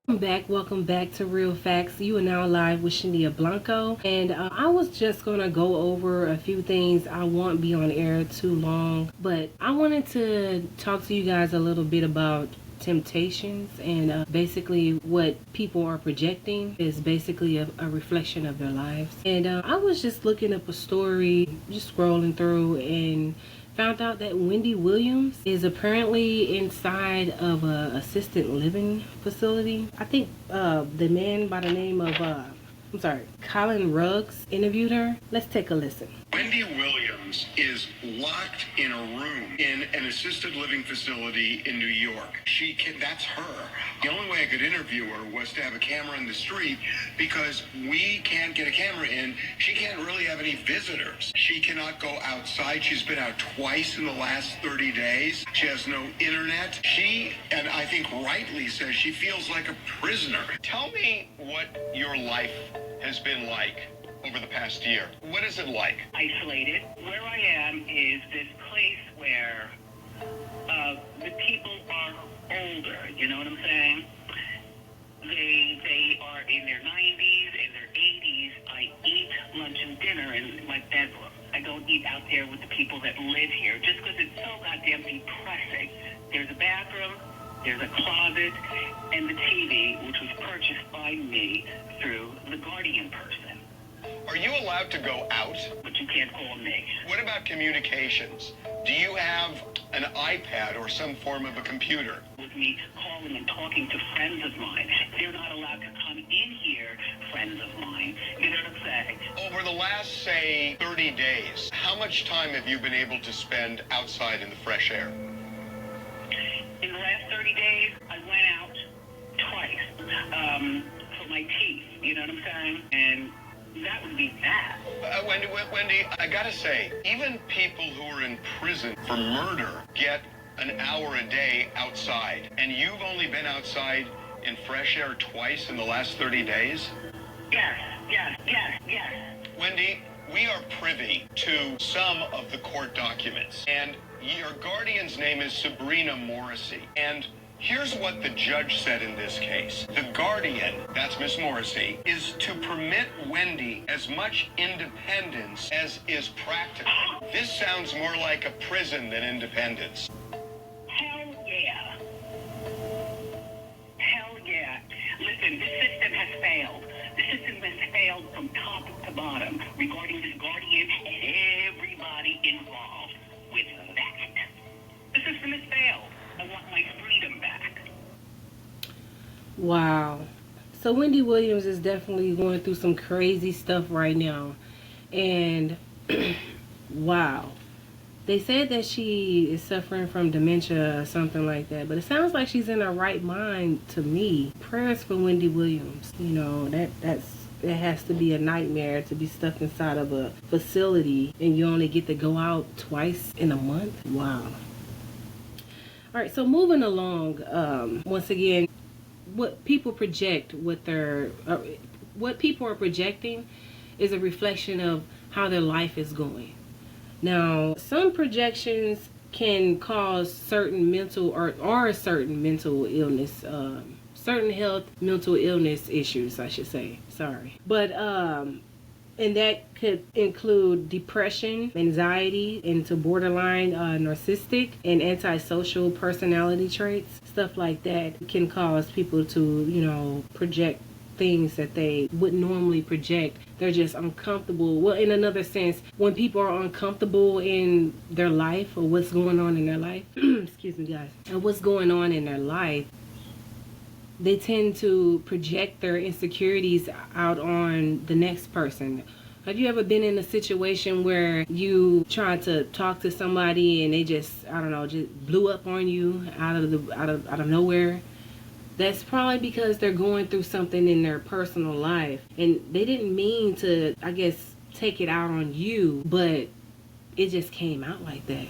Welcome back to Real Facts. You are now live with Shania Blanco, and I was just gonna go over a few things. I won't be on air too long, but I wanted to talk to you guys a little bit about temptations and basically what people are projecting is basically a reflection of their lives. And I was just looking up a story, just scrolling through, and found out that Wendy Williams is apparently inside of a assisted living facility. I think the man by the name of Collin Rugg interviewed her. Let's take a listen. Wendy Williams is locked in a room in an assisted living facility in New York. That's her. The only way I could interview her was to have a camera in the street because we can't get a camera in. She can't really have any visitors. She cannot go outside. She's been out twice in the last 30 days. She has no internet. She, and I think rightly says, she feels like a prisoner. Tell me what your life has been like over the past year. What is it like? Isolated. Where I am is this place where the people are older, you know what I'm saying? They are in their 90s, in their 80s. I eat lunch and dinner in my bedroom. I don't eat out there with the people that live here just because it's so goddamn depressing. There's a bathroom, there's a closet, and the TV, which was purchased by me through the Guardian person. Are you allowed to go out? But you can't call me. What about communications? Do you have an iPad or some form of a computer? With me calling and talking to friends of mine. They're not allowed to come in here, friends of mine. You know what I'm saying? Over the last, say, 30 days, how much time have you been able to spend outside in the fresh air? In the last 30 days, I went out twice for my teeth. You know what I'm saying? And that would be that. Wendy, I gotta say, even people who are in prison for murder get an hour a day outside, and you've only been outside in fresh air twice in the last 30 days? Yes. Wendy, we are privy to some of the court documents, and your guardian's name is Sabrina Morrissey, and here's what the judge said in this case. The guardian, that's Miss Morrissey, is to permit Wendy as much independence as is practical. This sounds more like a prison than independence. Hell yeah. Hell yeah. Listen, this system has failed. The system has failed from top to bottom regarding this guardian and everybody involved with that. The system has failed. I want my freedom back. Wow. So Wendy Williams is definitely going through some crazy stuff right now. And wow. They said that she is suffering from dementia or something like that. But it sounds like she's in her right mind to me. Prayers for Wendy Williams. You know, that has to be a nightmare to be stuck inside of a facility and you only get to go out twice in a month. Wow. All right, so moving along, once again, what people project what people are projecting is a reflection of how their life is going. Now, some projections can cause certain mental or certain mental illness, certain health mental illness issues, I should say. Sorry. But and that could include depression, anxiety, into borderline narcissistic and antisocial personality traits. Stuff like that can cause people to, you know, project things that they wouldn't normally project. They're just uncomfortable. Well, in another sense, when people are uncomfortable in their life or what's going on in their life, excuse me guys, and what's going on in their life, they tend to project their insecurities out on the next person. Have you ever been in a situation where you tried to talk to somebody and they just, I don't know, just blew up on you out of nowhere? That's probably because they're going through something in their personal life and they didn't mean to, I guess, take it out on you, but it just came out like that.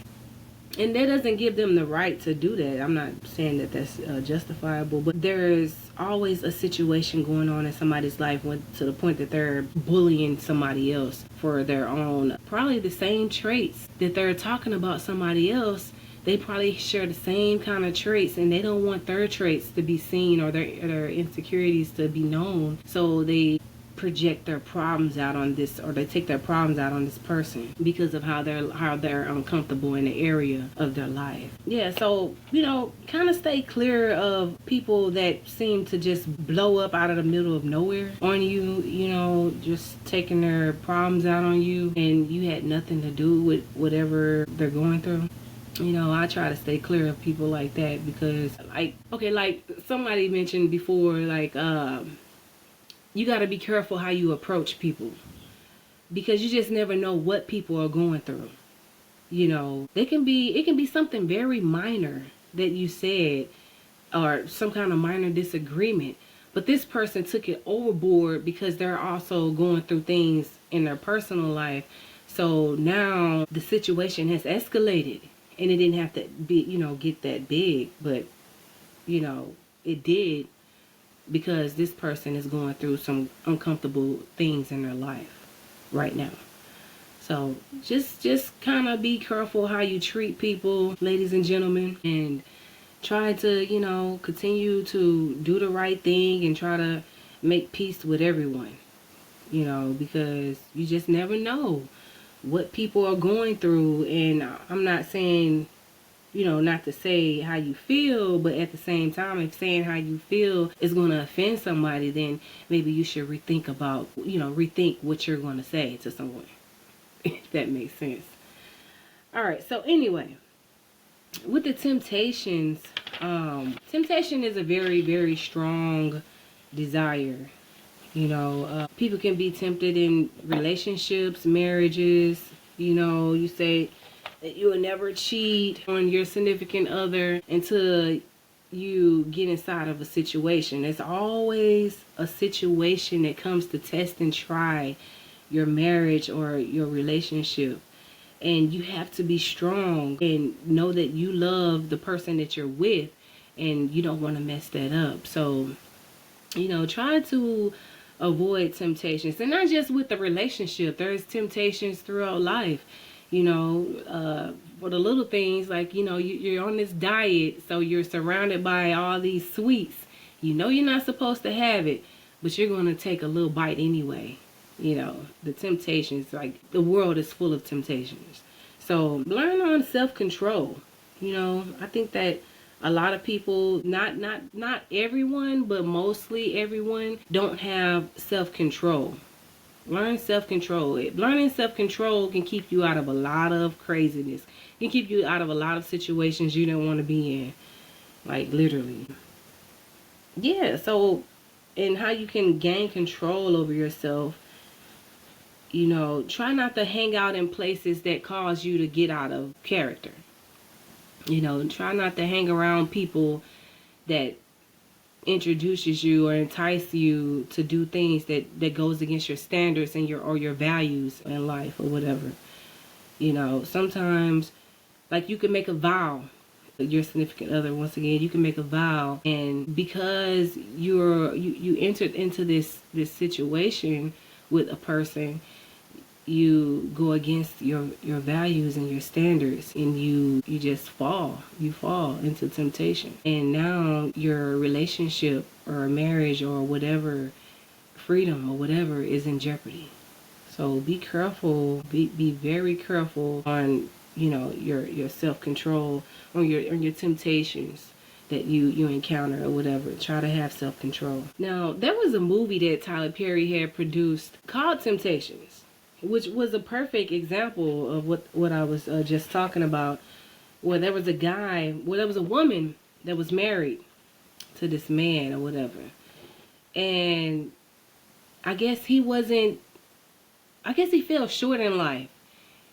And that doesn't give them the right to do that. I'm not saying that that's justifiable, but there's always a situation going on in somebody's life to the point that they're bullying somebody else for their own, probably the same traits that they're talking about somebody else. they probably share the same kind of traits, and they don't want their traits to be seen or their insecurities to be known. So they project their problems out on this, or they take their problems out on this person because of how they're uncomfortable in the area of their life. Yeah, so kind of stay clear of people that seem to just blow up out of the middle of nowhere on you, just taking their problems out on you, and you had nothing to do with whatever they're going through. I try to stay clear of people like that, because like somebody mentioned before, you got to be careful how you approach people, because you just never know what people are going through. It can be something very minor that you said, or some kind of minor disagreement, but this person took it overboard because they're also going through things in their personal life. So now the situation has escalated, and it didn't have to be, get that big, but it did, because this person is going through some uncomfortable things in their life right now. So just kind of be careful how you treat people, ladies and gentlemen, and try to, continue to do the right thing and try to make peace with everyone, because you just never know what people are going through. And I'm not saying, not to say how you feel, but at the same time, if saying how you feel is going to offend somebody, then maybe you should rethink what you're going to say to someone, if that makes sense. All right, so anyway, with the temptations, temptation is a very, very strong desire. People can be tempted in relationships, marriages. You say that you will never cheat on your significant other until you get inside of a situation. There's always a situation that comes to test and try your marriage or your relationship. And you have to be strong and know that you love the person that you're with, and you don't want to mess that up. So, try to avoid temptations. And not just with the relationship. There's temptations throughout life. For the little things, like, you're on this diet, so you're surrounded by all these sweets. You're not supposed to have it, but you're going to take a little bite anyway. The temptations, like, the world is full of temptations. So learn on self-control. I think that a lot of people, not everyone, but mostly everyone, don't have self-control. Learn self-control. Learning self-control can keep you out of a lot of craziness. It can keep you out of a lot of situations you don't want to be in. Like, literally. Yeah, so, and how you can gain control over yourself. Try not to hang out in places that cause you to get out of character. Try not to hang around people that introduces you or entice you to do things that goes against your standards and your values in life or whatever. Sometimes, like, you can make a vow, your significant other, once again, you can make a vow, and because you entered into this situation with a person, you go against your values and your standards, and you just fall into temptation, and now your relationship or marriage or whatever, freedom or whatever, is in jeopardy. So be careful, be very careful on your self-control, on your temptations that you encounter or whatever. Try to have self-control. Now, there was a movie that Tyler Perry had produced called Temptations, which was a perfect example of what I was just talking about, where there was a woman that was married to this man or whatever, and I guess he fell short in life,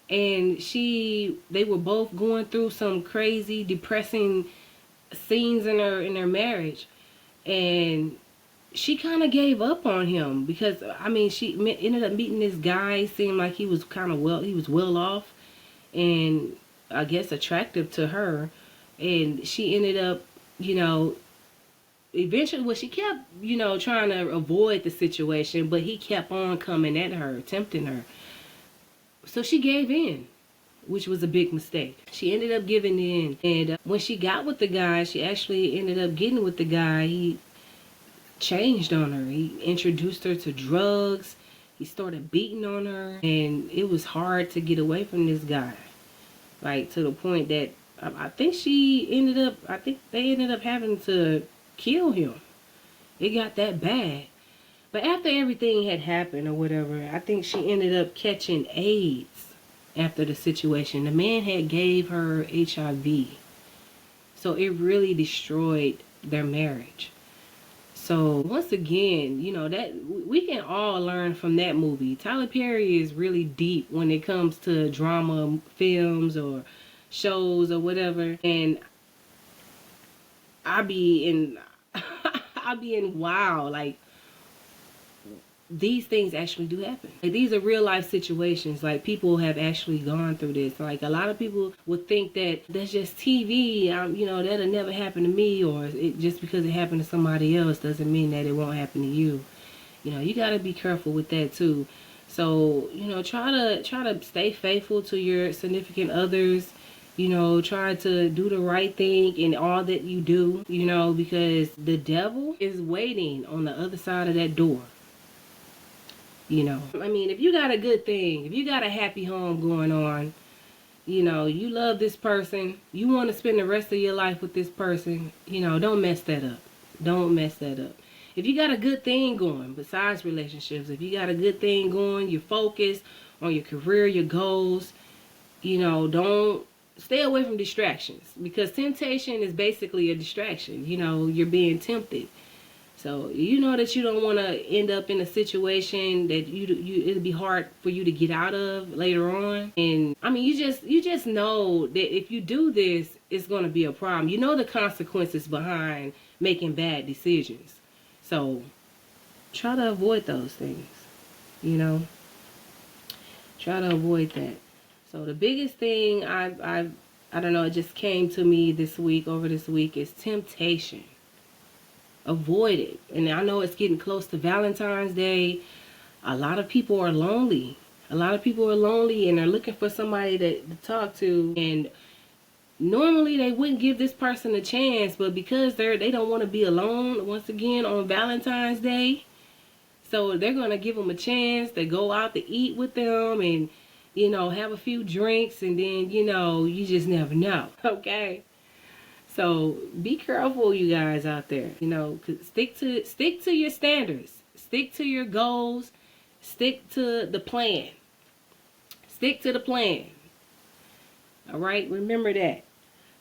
and they were both going through some crazy, depressing scenes in their marriage, and she kind of gave up on him because, she ended up meeting this guy. Seemed like he was well off, and I guess attractive to her, and she ended up, eventually, she kept, trying to avoid the situation, but he kept on coming at her, tempting her. So she gave in. which was a big mistake. She ended up giving in, and when she got with the guy, she actually ended up getting with the guy. He changed on her. He introduced her to drugs. He started beating on her, and it was hard to get away from this guy. Like, to the point that I think they ended up having to kill him. It got that bad. But after everything had happened or whatever, I think she ended up catching AIDS after the situation. The man had gave her HIV. So it really destroyed their marriage. So once again, you know, that we can all learn from that movie. Tyler Perry is really deep when it comes to drama films or shows or whatever. And I be in wow, like, these things actually do happen. Like, these are real life situations. Like, people have actually gone through this. Like, a lot of people would think that that's just TV. You know, that'll never happen to me, or just because it happened to somebody else doesn't mean that it won't happen to you. You know, you got to be careful with that too. So, you know, try to stay faithful to your significant others. You know, try to do the right thing in all that you do, you know, because the devil is waiting on the other side of that door. You know, I mean, if you got a good thing, if you got a happy home going on, you know, you love this person, you want to spend the rest of your life with this person, you know, don't mess that up. Don't mess that up. If you got a good thing going, besides relationships, if you got a good thing going, you're focused on your career, your goals, you know, don't stay away from distractions, because temptation is basically a distraction. You know, you're being tempted. So you know that you don't want to end up in a situation that it'll be hard for you to get out of later on. And I mean, you just know that if you do this, it's going to be a problem. You know the consequences behind making bad decisions. So try to avoid those things. You know, try to avoid that. So the biggest thing I don't know, it just came to me over this week is temptation. Avoid it. And I know it's getting close to Valentine's Day. A lot of people are lonely. A lot of people are lonely and they're looking for somebody to talk to. And normally they wouldn't give this person a chance, but because they don't want to be alone once again on Valentine's Day, so they're going to give them a chance to go out to eat with them and, you know, have a few drinks, and then, you know, you just never know. Okay? So be careful, you guys out there. You know, stick to your standards. Stick to your goals. Stick to the plan. Stick to the plan. All right? Remember that.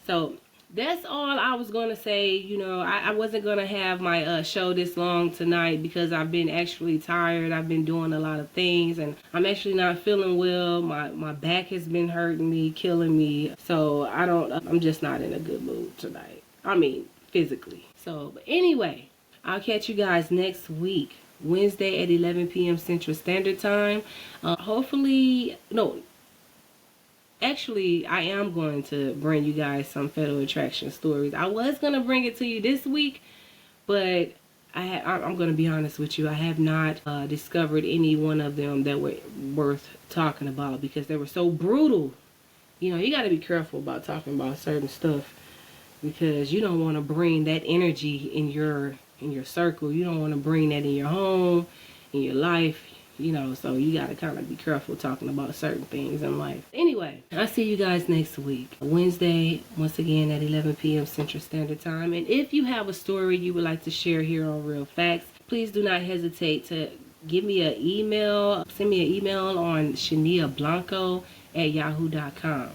So that's all I was going to say. You know, I wasn't going to have my show this long tonight because I've been actually tired. I've been doing a lot of things, and I'm actually not feeling well. My back has been hurting me, killing me. So I'm just not in a good mood tonight. I mean, physically. So, but anyway, I'll catch you guys next week, Wednesday at 11 p.m. Central Standard Time. Actually, I am going to bring you guys some Fatal Attraction stories. I was going to bring it to you this week, but I'm going to be honest with you. I have not discovered any one of them that were worth talking about because they were so brutal. You know, you got to be careful about talking about certain stuff because you don't want to bring that energy in your circle. You don't want to bring that in your home, in your life. You know, so you got to kind of be careful talking about certain things in life. Anyway, I'll see you guys next week. Wednesday, once again, at 11 p.m. Central Standard Time. And if you have a story you would like to share here on Real Facts, please do not hesitate to give me an email. Send me an email on shaniablanco@yahoo.com.